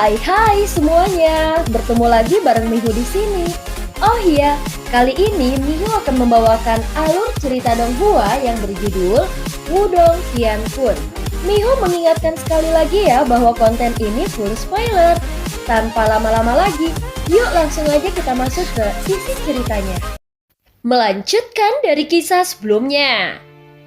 Hai semuanya, bertemu lagi bareng Mihu di sini. Oh iya, kali ini Mihu akan membawakan alur cerita Donghua yang berjudul Wudong Qiankun. Mihu mengingatkan sekali lagi ya bahwa konten ini full spoiler. Tanpa lama-lama lagi, yuk langsung aja kita masuk ke isi ceritanya. Melanjutkan dari kisah sebelumnya.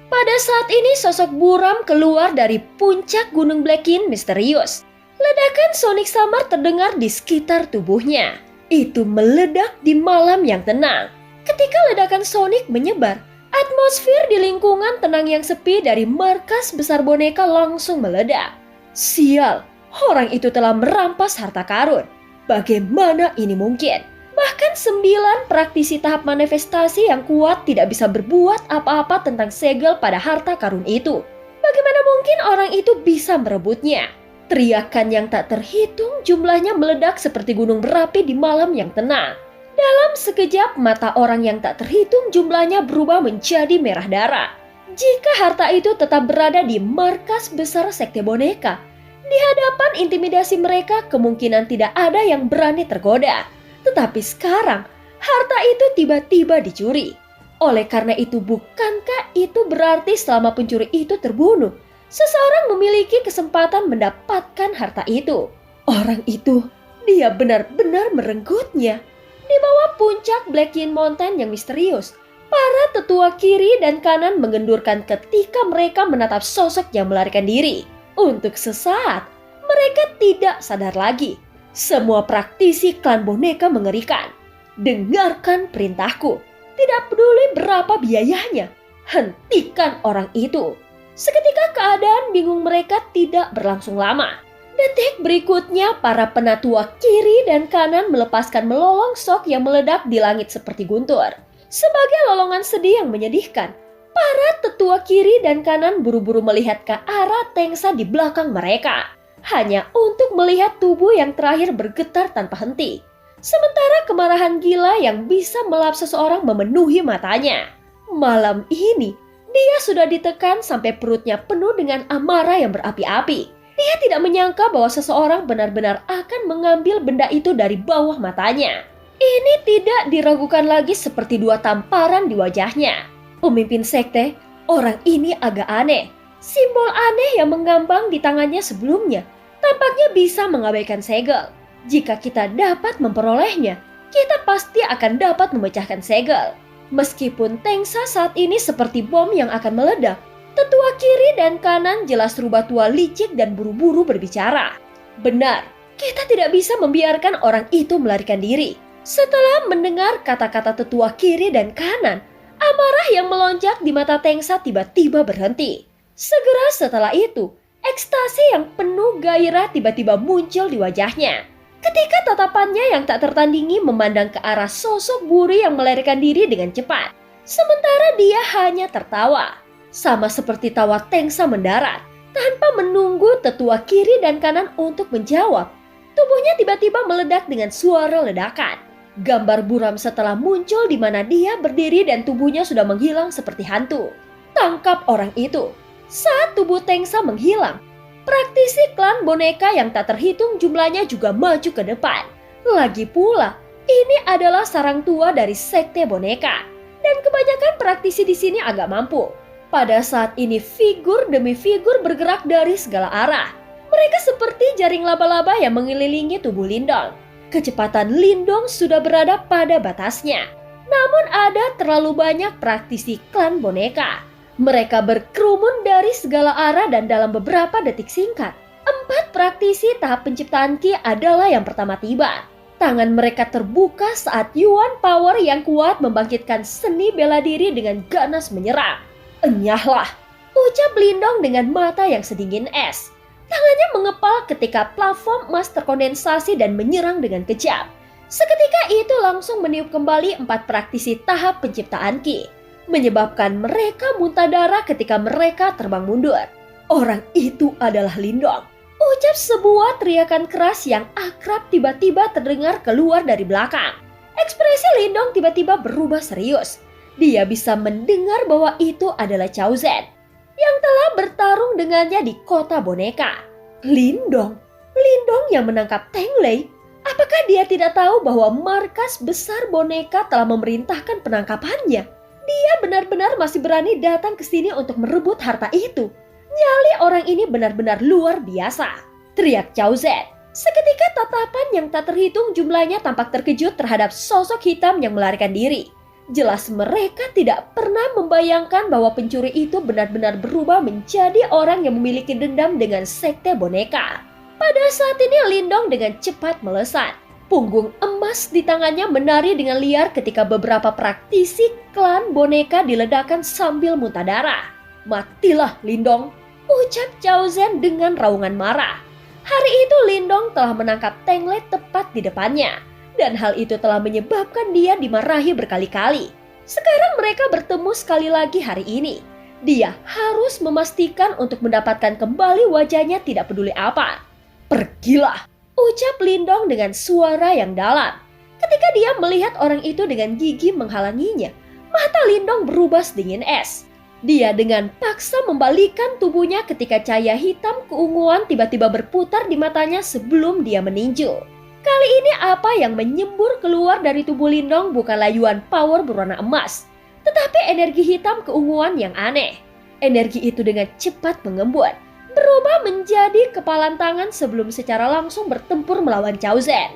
Pada saat ini sosok buram keluar dari puncak Gunung Blackin misterius. Ledakan sonik samar terdengar di sekitar tubuhnya. Itu meledak di malam yang tenang. Ketika ledakan sonik menyebar, atmosfer di lingkungan tenang yang sepi dari markas besar boneka langsung meledak. Sial, orang itu telah merampas harta karun. Bagaimana ini mungkin? Bahkan 9 praktisi tahap manifestasi yang kuat tidak bisa berbuat apa-apa tentang segel pada harta karun itu. Bagaimana mungkin orang itu bisa merebutnya? Teriakan yang tak terhitung jumlahnya meledak seperti gunung berapi di malam yang tenang. Dalam sekejap mata orang yang tak terhitung jumlahnya berubah menjadi merah darah. Jika harta itu tetap berada di markas besar sekte boneka, di hadapan intimidasi mereka kemungkinan tidak ada yang berani tergoda. Tetapi sekarang, harta itu tiba-tiba dicuri. Oleh karena itu, bukankah itu berarti selama pencuri itu terbunuh, seseorang memiliki kesempatan mendapatkan harta itu? Orang itu, dia benar-benar merenggutnya. Di bawah puncak Blackin Mountain yang misterius, para tetua kiri dan kanan mengendurkan ketika mereka menatap sosok yang melarikan diri. Untuk sesaat, mereka tidak sadar lagi. Semua praktisi klan boneka mengerikan. Dengarkan perintahku. Tidak peduli berapa biayanya. Hentikan orang itu. Seketika keadaan bingung mereka tidak berlangsung lama. Detik berikutnya para penatua kiri dan kanan melepaskan melolong sok yang meledak di langit seperti guntur. Sebagai lolongan sedih yang menyedihkan, para tetua kiri dan kanan buru-buru melihat ke arah Tengsa di belakang mereka. Hanya untuk melihat tubuh yang terakhir bergetar tanpa henti. Sementara kemarahan gila yang bisa melap seseorang memenuhi matanya. Malam ini, dia sudah ditekan sampai perutnya penuh dengan amarah yang berapi-api. Dia tidak menyangka bahwa seseorang benar-benar akan mengambil benda itu dari bawah matanya. Ini tidak diragukan lagi seperti 2 tamparan di wajahnya. Pemimpin sekte, orang ini agak aneh. Simbol aneh yang mengambang di tangannya sebelumnya tampaknya bisa mengabaikan segel. Jika kita dapat memperolehnya, kita pasti akan dapat memecahkan segel. Meskipun Tengsa saat ini seperti bom yang akan meledak, tetua kiri dan kanan jelas rubah tua licik dan buru-buru berbicara. Benar, kita tidak bisa membiarkan orang itu melarikan diri. Setelah mendengar kata-kata tetua kiri dan kanan, amarah yang melonjak di mata Tengsa tiba-tiba berhenti. Segera setelah itu, ekstasi yang penuh gairah tiba-tiba muncul di wajahnya. Ketika tatapannya yang tak tertandingi memandang ke arah sosok Buri yang melarikan diri dengan cepat. Sementara dia hanya tertawa. Sama seperti tawa Tengsa mendarat. Tanpa menunggu tetua kiri dan kanan untuk menjawab, tubuhnya tiba-tiba meledak dengan suara ledakan. Gambar buram setelah muncul di mana dia berdiri dan tubuhnya sudah menghilang seperti hantu. Tangkap orang itu. Saat tubuh Tengsa menghilang, praktisi klan boneka yang tak terhitung jumlahnya juga maju ke depan. Lagi pula, ini adalah sarang tua dari sekte boneka. Dan kebanyakan praktisi di sini agak mampu. Pada saat ini figur demi figur bergerak dari segala arah. Mereka seperti jaring laba-laba yang mengelilingi tubuh Lindong. Kecepatan Lindong sudah berada pada batasnya. Namun ada terlalu banyak praktisi klan boneka. Mereka berkerumun dari segala arah dan dalam beberapa detik singkat, 4 praktisi tahap penciptaan Ki adalah yang pertama tiba. Tangan mereka terbuka saat Yuan Power yang kuat membangkitkan seni bela diri dengan ganas menyerang. Enyahlah, ucap Lindong dengan mata yang sedingin es. Tangannya mengepal ketika plafon emas terkondensasi dan menyerang dengan kejam. Seketika itu langsung meniup kembali 4 praktisi tahap penciptaan Ki, menyebabkan mereka muntah darah ketika mereka terbang mundur. Orang itu adalah Lindong. Ucap sebuah teriakan keras yang akrab tiba-tiba terdengar keluar dari belakang. Ekspresi Lindong tiba-tiba berubah serius. Dia bisa mendengar bahwa itu adalah Cao Zhen yang telah bertarung dengannya di kota boneka. Lindong, Lindong yang menangkap Teng Lei. Apakah dia tidak tahu bahwa markas besar boneka telah memerintahkan penangkapannya? Dia benar-benar masih berani datang ke sini untuk merebut harta itu. Nyali orang ini benar-benar luar biasa, teriak Cao Zhen. Seketika tatapan yang tak terhitung jumlahnya tampak terkejut terhadap sosok hitam yang melarikan diri. Jelas mereka tidak pernah membayangkan bahwa pencuri itu benar-benar berubah menjadi orang yang memiliki dendam dengan sekte boneka. Pada saat ini Lindong dengan cepat melesat. Punggung emas di tangannya menari dengan liar ketika beberapa praktisi klan boneka diledakkan sambil muntah darah. "Matilah Lindong," ucap Cao Zhen dengan raungan marah. Hari itu Lindong telah menangkap Teng Lei tepat di depannya. Dan hal itu telah menyebabkan dia dimarahi berkali-kali. Sekarang mereka bertemu sekali lagi hari ini. Dia harus memastikan untuk mendapatkan kembali wajahnya tidak peduli apa. "Pergilah," ucap Lindong dengan suara yang dalam. Ketika dia melihat orang itu dengan gigi menghalanginya, mata Lindong berubah sedingin es. Dia dengan paksa membalikkan tubuhnya ketika cahaya hitam keunguan tiba-tiba berputar di matanya sebelum dia meninju. Kali ini apa yang menyembur keluar dari tubuh Lindong bukanlah yuan power berwarna emas, tetapi energi hitam keunguan yang aneh. Energi itu dengan cepat mengembun, berubah menjadi kepalan tangan sebelum secara langsung bertempur melawan Cao Zhen.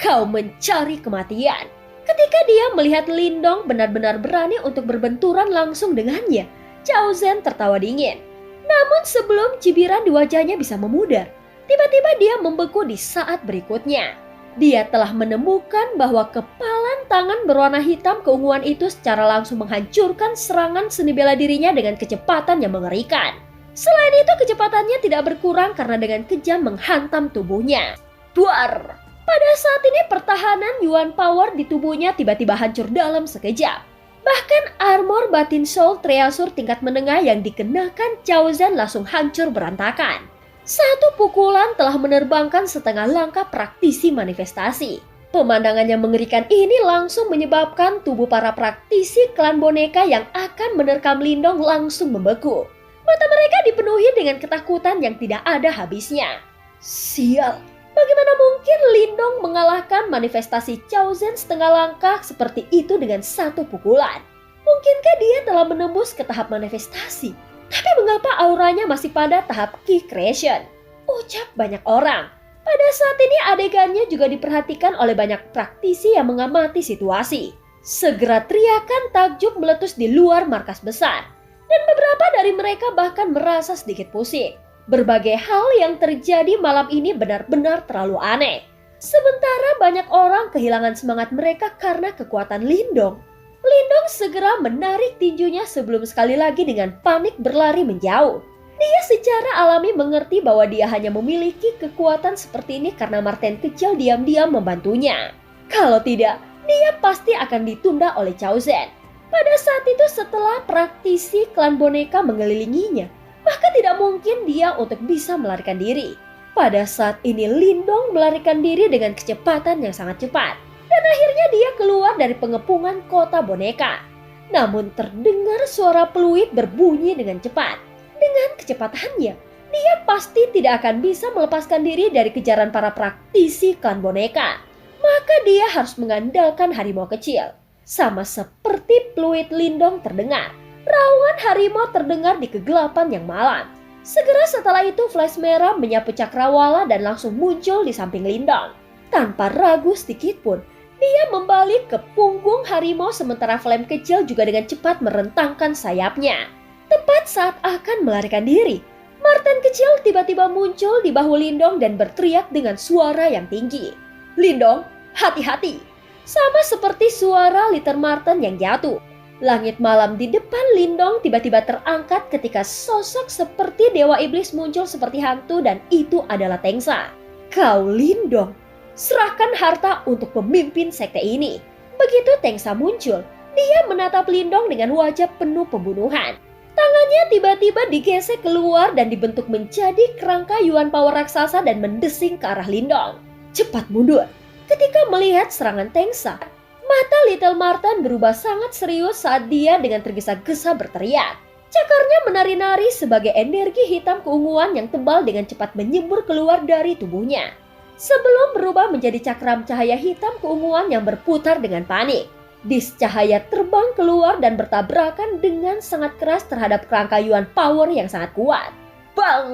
Kau mencari kematian. Ketika dia melihat Lindong benar-benar berani untuk berbenturan langsung dengannya, Cao Zhen tertawa dingin. Namun sebelum cibiran di wajahnya bisa memudar, tiba-tiba dia membeku di saat berikutnya. Dia telah menemukan bahwa kepalan tangan berwarna hitam keunguan itu secara langsung menghancurkan serangan seni bela dirinya dengan kecepatan yang mengerikan. Selain itu kecepatannya tidak berkurang karena dengan kejam menghantam tubuhnya. Duar! Pada saat ini pertahanan yuan power di tubuhnya tiba-tiba hancur dalam sekejap. Bahkan armor batin soul treasure tingkat menengah yang dikenakan Cao Zhen langsung hancur berantakan. Satu pukulan telah menerbangkan setengah langkah praktisi manifestasi. Pemandangan yang mengerikan ini langsung menyebabkan tubuh para praktisi klan boneka yang akan menerkam Lindong langsung membeku. Mata mereka dipenuhi dengan ketakutan yang tidak ada habisnya. Sial! Bagaimana mungkin Lindong mengalahkan manifestasi Cao Zhen setengah langkah seperti itu dengan satu pukulan? Mungkinkah dia telah menembus ke tahap manifestasi? Tapi mengapa auranya masih pada tahap key creation? Ucap banyak orang. Pada saat ini adegannya juga diperhatikan oleh banyak praktisi yang mengamati situasi. Segera teriakan takjub meletus di luar markas besar. Dan beberapa dari mereka bahkan merasa sedikit pusing. Berbagai hal yang terjadi malam ini benar-benar terlalu aneh. Sementara banyak orang kehilangan semangat mereka karena kekuatan Lindong. Lindong segera menarik tinjunya sebelum sekali lagi dengan panik berlari menjauh. Dia secara alami mengerti bahwa dia hanya memiliki kekuatan seperti ini karena Marten kecil diam-diam membantunya. Kalau tidak, dia pasti akan ditunda oleh Cao Zhen. Pada saat itu setelah praktisi klan boneka mengelilinginya, maka tidak mungkin dia untuk bisa melarikan diri. Pada saat ini Lindong melarikan diri dengan kecepatan yang sangat cepat. Dan akhirnya dia keluar dari pengepungan kota boneka. Namun terdengar suara peluit berbunyi dengan cepat. Dengan kecepatannya, dia pasti tidak akan bisa melepaskan diri dari kejaran para praktisi klan boneka. Maka dia harus mengandalkan harimau kecil. Sama seperti peluit Lindong terdengar, raungan harimau terdengar di kegelapan yang malam. Segera setelah itu flash merah menyapu cakrawala dan langsung muncul di samping Lindong. Tanpa ragu sedikit pun, dia membalik ke punggung harimau sementara flame kecil juga dengan cepat merentangkan sayapnya. Tepat saat akan melarikan diri, Marten kecil tiba-tiba muncul di bahu Lindong dan berteriak dengan suara yang tinggi. "Lindong, hati-hati!" Sama seperti suara Liter Marten yang jatuh. Langit malam di depan Lindong tiba-tiba terangkat ketika sosok seperti dewa iblis muncul seperti hantu dan itu adalah Tengsa. "Kau Lindong, serahkan harta untuk pemimpin sekte ini." Begitu Tengsa muncul, dia menatap Lindong dengan wajah penuh pembunuhan. Tangannya tiba-tiba digesek keluar dan dibentuk menjadi kerangka yuan power raksasa dan mendesing ke arah Lindong. "Cepat mundur." Ketika melihat serangan Tengsa, mata Little Marten berubah sangat serius saat dia dengan tergesa-gesa berteriak. Cakarnya menari-nari sebagai energi hitam keunguan yang tebal dengan cepat menyembur keluar dari tubuhnya. Sebelum berubah menjadi cakram cahaya hitam keunguan yang berputar dengan panik. Dis cahaya terbang keluar dan bertabrakan dengan sangat keras terhadap kerangka Yuan Power yang sangat kuat. Bang!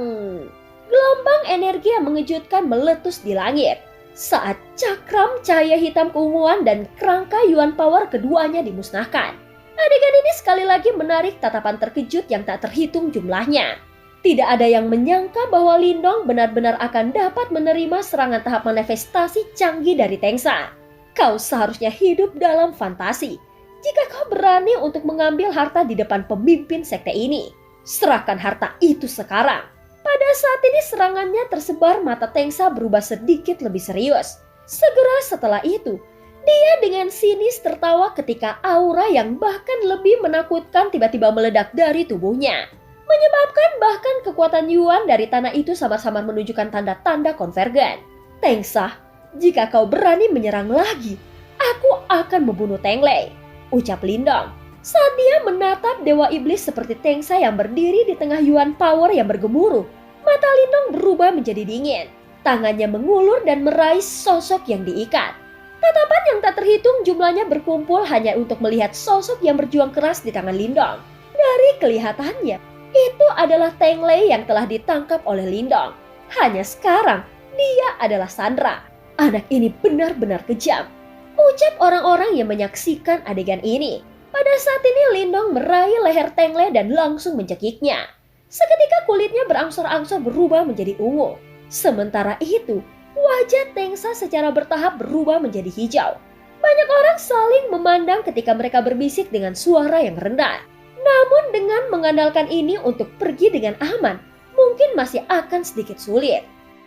Gelombang energi yang mengejutkan meletus di langit. Saat cakram cahaya hitam keunguan dan kerangka Yuan Power keduanya dimusnahkan. Adegan ini sekali lagi menarik tatapan terkejut yang tak terhitung jumlahnya. Tidak ada yang menyangka bahwa Lindong benar-benar akan dapat menerima serangan tahap manifestasi canggih dari Tengsa. Kau seharusnya hidup dalam fantasi. Jika kau berani untuk mengambil harta di depan pemimpin sekte ini, serahkan harta itu sekarang. Pada saat ini serangannya tersebar, mata Tengsa berubah sedikit lebih serius. Segera setelah itu, dia dengan sinis tertawa ketika aura yang bahkan lebih menakutkan tiba-tiba meledak dari tubuhnya. Menyebabkan bahkan kekuatan Yuan dari tanah itu sama-sama menunjukkan tanda-tanda konvergen. Tengsa, jika kau berani menyerang lagi, aku akan membunuh Tenglei, ucap Lindong. Saat dia menatap Dewa Iblis seperti Tengsa yang berdiri di tengah Yuan Power yang bergemuruh, mata Lindong berubah menjadi dingin. Tangannya mengulur dan meraih sosok yang diikat. Tatapan yang tak terhitung jumlahnya berkumpul hanya untuk melihat sosok yang berjuang keras di tangan Lindong. Dari kelihatannya, itu adalah Tenglei yang telah ditangkap oleh Lindong. Hanya sekarang, dia adalah Sandra. Anak ini benar-benar kejam, ucap orang-orang yang menyaksikan adegan ini. Pada saat ini Lindong meraih leher Tenglei dan langsung mencekiknya. Seketika kulitnya berangsur-angsur berubah menjadi ungu. Sementara itu, wajah Tengsa secara bertahap berubah menjadi hijau. Banyak orang saling memandang ketika mereka berbisik dengan suara yang rendah. Namun dengan mengandalkan ini untuk pergi dengan aman, mungkin masih akan sedikit sulit.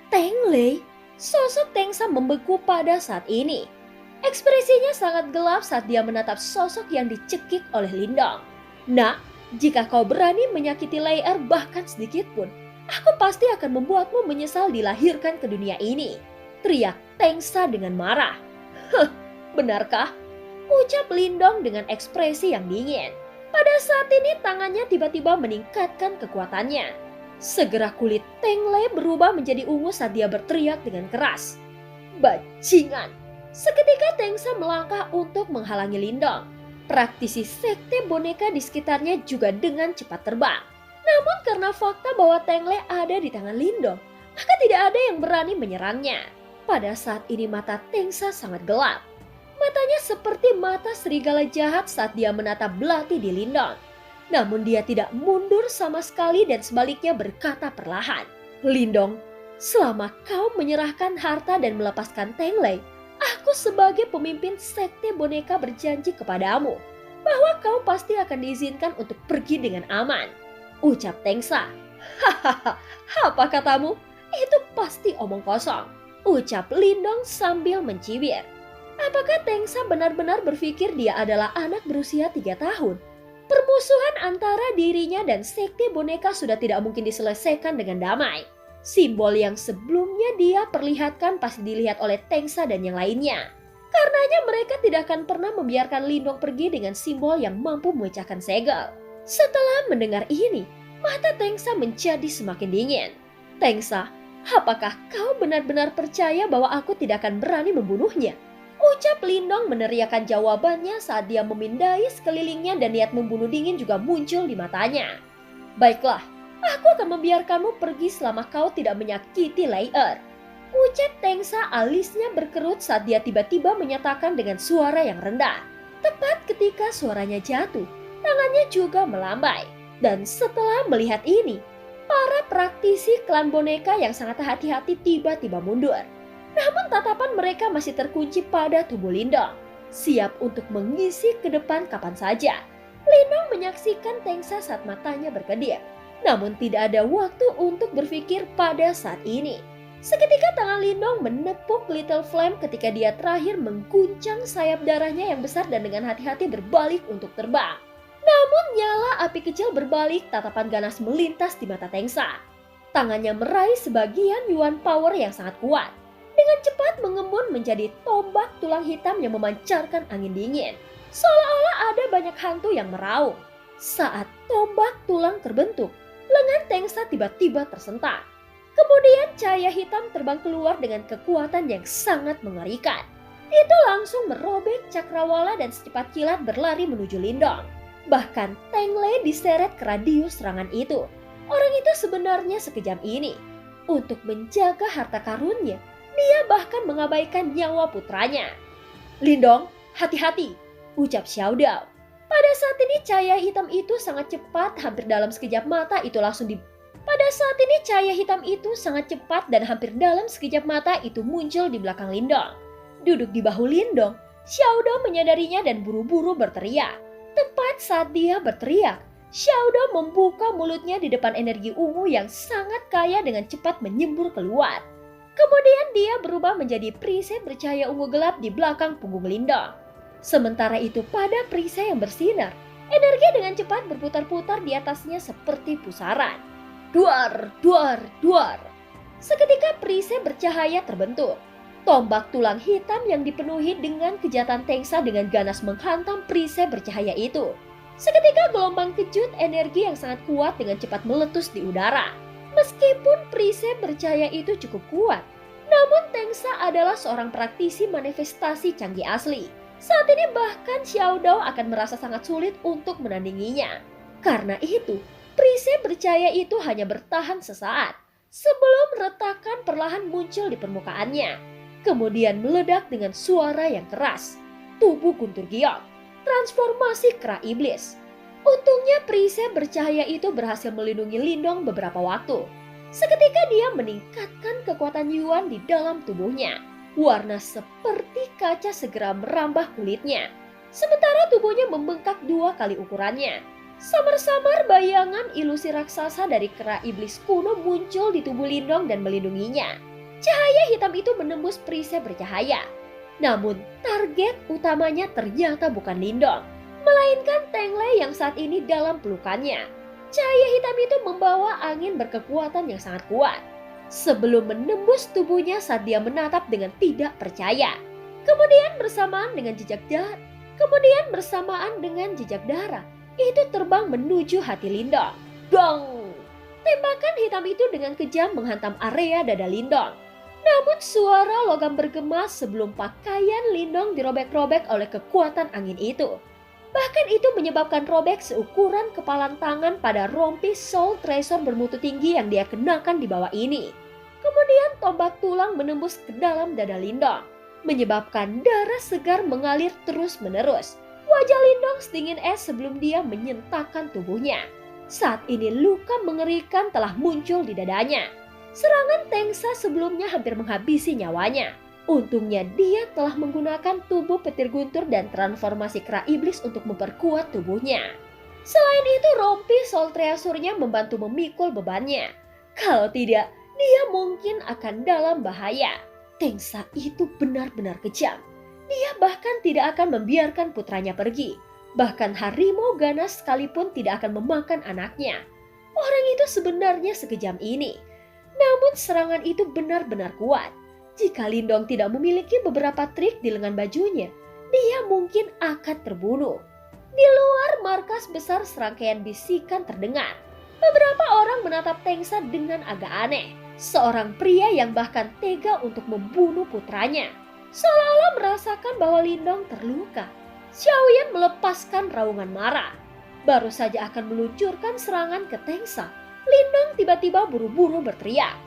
Tenglei, sosok Tengsa membeku pada saat ini. Ekspresinya sangat gelap saat dia menatap sosok yang dicekik oleh Lindong. Nak, jika kau berani menyakiti Lei bahkan sedikit pun, aku pasti akan membuatmu menyesal dilahirkan ke dunia ini, teriak Tengsa dengan marah. Heh, benarkah? Ucap Lindong dengan ekspresi yang dingin. Pada saat ini tangannya tiba-tiba meningkatkan kekuatannya. Segera kulit Tenglei berubah menjadi ungu saat dia berteriak dengan keras. Bajingan! Seketika Tengsa melangkah untuk menghalangi Lindong. Praktisi sekte boneka di sekitarnya juga dengan cepat terbang. Namun karena fakta bahwa Tenglei ada di tangan Lindong, maka tidak ada yang berani menyerangnya. Pada saat ini mata Tengsa sangat gelap. Matanya seperti mata serigala jahat saat dia menatap belati di Lindong. Namun dia tidak mundur sama sekali dan sebaliknya berkata perlahan. Lindong, selama kau menyerahkan harta dan melepaskan Tenglei, aku sebagai pemimpin sekte boneka berjanji kepadamu bahwa kau pasti akan diizinkan untuk pergi dengan aman, ucap Tengsa. Hahaha, apa katamu? Itu pasti omong kosong, ucap Lindong sambil mencibir. Apakah Tengsa benar-benar berpikir dia adalah anak berusia 3 tahun? Permusuhan antara dirinya dan sekte boneka sudah tidak mungkin diselesaikan dengan damai. Simbol yang sebelumnya dia perlihatkan pasti dilihat oleh Tengsa dan yang lainnya. Karenanya mereka tidak akan pernah membiarkan Lindong pergi dengan simbol yang mampu memecahkan segel. Setelah mendengar ini, mata Tengsa menjadi semakin dingin. Tengsa, apakah kau benar-benar percaya bahwa aku tidak akan berani membunuhnya? Ucap Lindong meneriakkan jawabannya saat dia memindai sekelilingnya dan niat membunuh dingin juga muncul di matanya. Baiklah, aku akan membiarkanmu pergi selama kau tidak menyakiti Lei. Ucap Tengsa, alisnya berkerut saat dia tiba-tiba menyatakan dengan suara yang rendah. Tepat ketika suaranya jatuh, tangannya juga melambai. Dan setelah melihat ini, para praktisi klan boneka yang sangat hati-hati tiba-tiba mundur. Namun tatapan mereka masih terkunci pada tubuh Lindong, siap untuk mengisi ke depan kapan saja. Lindong menyaksikan Tengsa saat matanya berkedip, namun tidak ada waktu untuk berpikir pada saat ini. Seketika tangan Lindong menepuk Little Flame ketika dia terakhir mengguncang sayap darahnya yang besar dan dengan hati-hati berbalik untuk terbang. Namun nyala api kecil berbalik, tatapan ganas melintas di mata Tengsa. Tangannya meraih sebagian Yuan Power yang sangat kuat. Dengan cepat mengembun menjadi tombak tulang hitam yang memancarkan angin dingin. Seolah-olah ada banyak hantu yang meraung. Saat tombak tulang terbentuk, lengan Tengsa tiba-tiba tersentak. Kemudian cahaya hitam terbang keluar dengan kekuatan yang sangat mengerikan. Itu langsung merobek cakrawala dan secepat kilat berlari menuju Lindong. Bahkan Tengle diseret ke radius serangan itu. Orang itu sebenarnya sekejam ini. Untuk menjaga harta karunnya, dia bahkan mengabaikan nyawa putranya. "Lindong, hati-hati," ucap Xiao Dao. Pada saat ini cahaya hitam itu sangat cepat, hampir dalam sekejap mata itu langsung di Pada saat ini cahaya hitam itu sangat cepat dan hampir dalam sekejap mata itu muncul di belakang Lindong. Duduk di bahu Lindong, Xiao Dao menyadarinya dan buru-buru berteriak. Tepat saat dia berteriak, Xiao Dao membuka mulutnya di depan energi ungu yang sangat kaya dengan cepat menyembur keluar. Kemudian dia berubah menjadi perisai bercahaya ungu gelap di belakang punggung Lindong. Sementara itu pada perisai yang bersinar, energi dengan cepat berputar-putar di atasnya seperti pusaran. Duar, duar, duar. Seketika perisai bercahaya terbentuk. Tombak tulang hitam yang dipenuhi dengan kejahatan Tengsa dengan ganas menghantam perisai bercahaya itu. Seketika gelombang kejut energi yang sangat kuat dengan cepat meletus di udara. Meskipun perisai bercahaya itu cukup kuat, namun Tengsa adalah seorang praktisi manifestasi canggih asli. Saat ini bahkan Xiao Dao akan merasa sangat sulit untuk menandinginya. Karena itu, perisai bercahaya itu hanya bertahan sesaat sebelum retakan perlahan muncul di permukaannya. Kemudian meledak dengan suara yang keras. Tubuh Guntur Giok, transformasi kera iblis. Untungnya perisai bercahaya itu berhasil melindungi Lindong beberapa waktu. Seketika dia meningkatkan kekuatan Yuan di dalam tubuhnya. Warna seperti kaca segera merambah kulitnya. Sementara tubuhnya membengkak 2 kali ukurannya. Samar-samar bayangan ilusi raksasa dari kera iblis kuno muncul di tubuh Lindong dan melindunginya. Cahaya hitam itu menembus perisai bercahaya. Namun target utamanya ternyata bukan Lindong, melainkan Tengle yang saat ini dalam pelukannya. Cahaya hitam itu membawa angin berkekuatan yang sangat kuat. Sebelum menembus tubuhnya saat dia menatap dengan tidak percaya. Kemudian bersamaan dengan jejak darah, itu terbang menuju hati Lindong. Dong! Tembakan hitam itu dengan kejam menghantam area dada Lindong. Namun suara logam bergema sebelum pakaian Lindong dirobek-robek oleh kekuatan angin itu. Bahkan itu menyebabkan robek seukuran kepalan tangan pada rompi Soul Treasure bermutu tinggi yang dia kenakan di bawah ini. Kemudian tombak tulang menembus ke dalam dada Lindong, menyebabkan darah segar mengalir terus-menerus. Wajah Lindong sedingin es sebelum dia menyentakkan tubuhnya. Saat ini luka mengerikan telah muncul di dadanya. Serangan Tengsa sebelumnya hampir menghabisi nyawanya. Untungnya dia telah menggunakan tubuh petir guntur dan transformasi kera iblis untuk memperkuat tubuhnya. Selain itu rompi Soul Treasure-nya membantu memikul bebannya. Kalau tidak, dia mungkin akan dalam bahaya. Tengsa itu benar-benar kejam. Dia bahkan tidak akan membiarkan putranya pergi. Bahkan harimau ganas sekalipun tidak akan memakan anaknya. Orang itu sebenarnya sekejam ini. Namun serangan itu benar-benar kuat. Jika Lindong tidak memiliki beberapa trik di lengan bajunya, dia mungkin akan terbunuh. Di luar markas besar serangkaian bisikan terdengar. Beberapa orang menatap Tengsa dengan agak aneh. Seorang pria yang bahkan tega untuk membunuh putranya. Seolah-olah merasakan bahwa Lindong terluka. Xiaoyan melepaskan raungan marah. Baru saja akan meluncurkan serangan ke Tengsa, Lindong tiba-tiba buru-buru berteriak.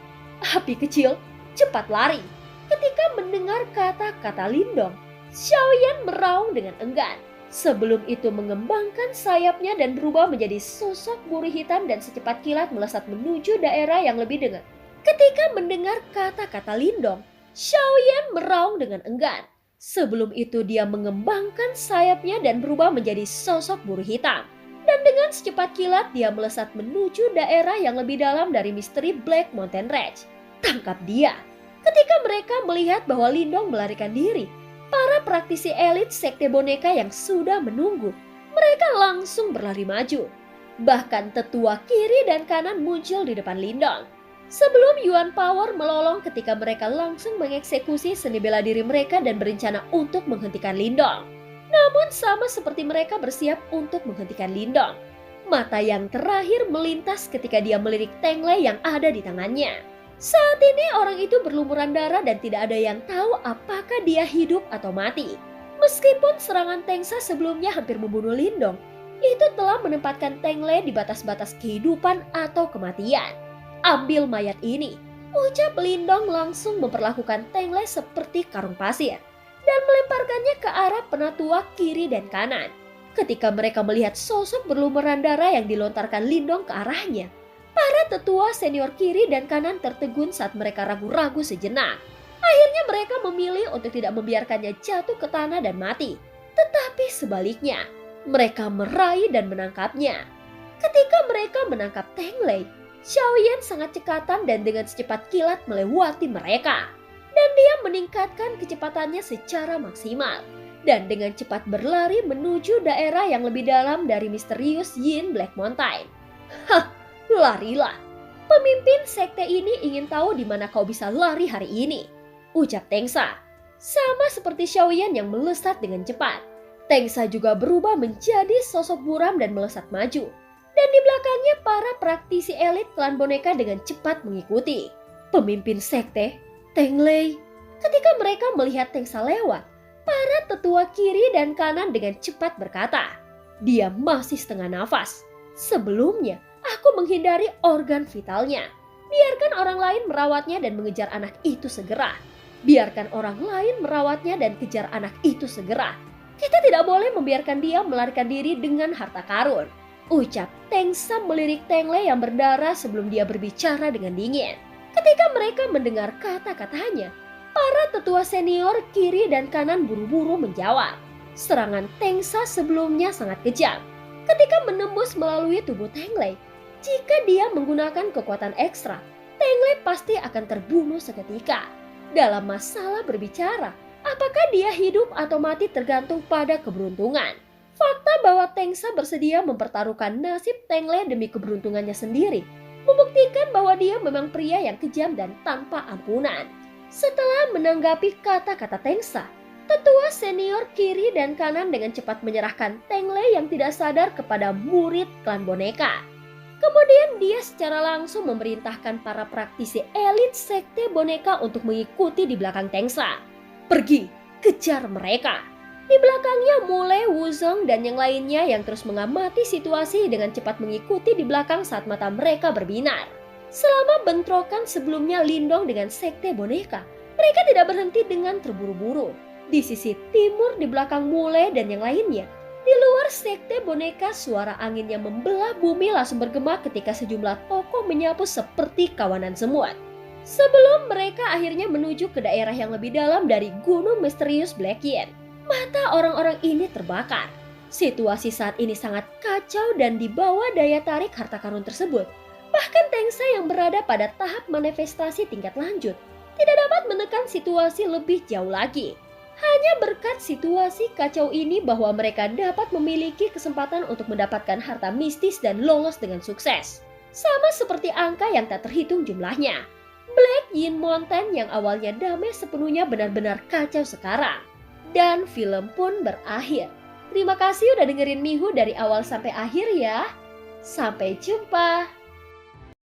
"Api kecil, cepat lari!" Ketika mendengar kata-kata Lindong, Xiaoyan meraung dengan enggan. Sebelum itu mengembangkan sayapnya dan berubah menjadi sosok buru hitam dan secepat kilat melesat menuju daerah yang lebih dekat. Ketika mendengar kata-kata Lindong, Xiaoyan meraung dengan enggan. Sebelum itu dia mengembangkan sayapnya dan berubah menjadi sosok buru hitam. Dan dengan secepat kilat dia melesat menuju daerah yang lebih dalam dari misteri Black Mountain Range. Tangkap dia! Ketika mereka melihat bahwa Lindong melarikan diri, para praktisi elit sekte boneka yang sudah menunggu, mereka langsung berlari maju. Bahkan tetua kiri dan kanan muncul di depan Lindong. Sebelum Yuan Power melolong ketika mereka langsung mengeksekusi seni bela diri mereka dan berencana untuk menghentikan Lindong. Namun sama seperti mereka bersiap untuk menghentikan Lindong, Mata yang terakhir melintas ketika dia melirik Tangley yang ada di tangannya. Saat ini orang itu berlumuran darah dan tidak ada yang tahu apakah dia hidup atau mati. Meskipun serangan Tengsa sebelumnya hampir membunuh Lindong, itu telah menempatkan Tangley di batas-batas kehidupan atau kematian. Ambil mayat ini, ucap Lindong langsung memperlakukan Tangley seperti karung pasir dan melemparkannya ke arah penatua kiri dan kanan. Ketika mereka melihat sosok berlumuran darah yang dilontarkan Lindong ke arahnya, para tetua senior kiri dan kanan tertegun saat mereka ragu-ragu sejenak. Akhirnya mereka memilih untuk tidak membiarkannya jatuh ke tanah dan mati. Tetapi sebaliknya, mereka meraih dan menangkapnya. Ketika mereka menangkap Tangley, Xiaoyan sangat cekatan dan dengan secepat kilat melewati mereka. Dan dia meningkatkan kecepatannya secara maksimal. Dan dengan cepat berlari menuju daerah yang lebih dalam dari misterius Yin Black Mountain. Hah, larilah. Pemimpin sekte ini ingin tahu di mana kau bisa lari hari ini, ucap Tengsa. Sama seperti Xiaoyan yang melesat dengan cepat, Tengsa juga berubah menjadi sosok buram dan melesat maju. Dan di belakangnya para praktisi elit klan boneka dengan cepat mengikuti. Pemimpin sekte, Tangley. Ketika mereka melihat Tengsa lewat, para tetua kiri dan kanan dengan cepat berkata, dia masih setengah nafas. Sebelumnya, aku menghindari organ vitalnya. Biarkan orang lain merawatnya dan mengejar anak itu segera. Biarkan orang lain merawatnya dan kejar anak itu segera. Kita tidak boleh membiarkan dia melarikan diri dengan harta karun, ucap Tengsa melirik Tangley yang berdarah sebelum dia berbicara dengan dingin. Ketika mereka mendengar kata-katanya, para tetua senior kiri dan kanan buru-buru menjawab. Serangan Tengsa sebelumnya sangat kejam. Ketika menembus melalui tubuh Tangley, jika dia menggunakan kekuatan ekstra, Tangley pasti akan terbunuh seketika. Dalam masalah berbicara, apakah dia hidup atau mati tergantung pada keberuntungan. Fakta bahwa Tengsa bersedia mempertaruhkan nasib Tangley demi keberuntungannya sendiri membuktikan bahwa dia memang pria yang kejam dan tanpa ampunan. Setelah menanggapi kata-kata Tengsa, tetua senior kiri dan kanan dengan cepat menyerahkan Tangley yang tidak sadar kepada murid klan boneka. Kemudian dia secara langsung memerintahkan para praktisi elit sekte boneka untuk mengikuti di belakang Tengsa. Pergi, kejar mereka. Di belakangnya Mule, Wuzong, dan yang lainnya yang terus mengamati situasi dengan cepat mengikuti di belakang saat mata mereka berbinar. Selama bentrokan sebelumnya Lindong dengan sekte boneka, mereka tidak berhenti dengan terburu-buru. Di sisi timur di belakang Mule dan yang lainnya, di luar sekte boneka suara angin yang membelah bumi langsung bergema ketika sejumlah tokoh menyapu seperti kawanan semut. Sebelum mereka akhirnya menuju ke daerah yang lebih dalam dari gunung misterius Black Yin, mata orang-orang ini terbakar. Situasi saat ini sangat kacau dan di bawah daya tarik harta karun tersebut. Bahkan Tengsa yang berada pada tahap manifestasi tingkat lanjut tidak dapat menekan situasi lebih jauh lagi. Hanya berkat situasi kacau ini bahwa mereka dapat memiliki kesempatan untuk mendapatkan harta mistis dan lolos dengan sukses. Sama seperti angka yang tak terhitung jumlahnya. Black Yin Mountain yang awalnya damai sepenuhnya benar-benar kacau sekarang. Dan film pun berakhir. Terima kasih udah dengerin Mihu dari awal sampai akhir ya. Sampai jumpa.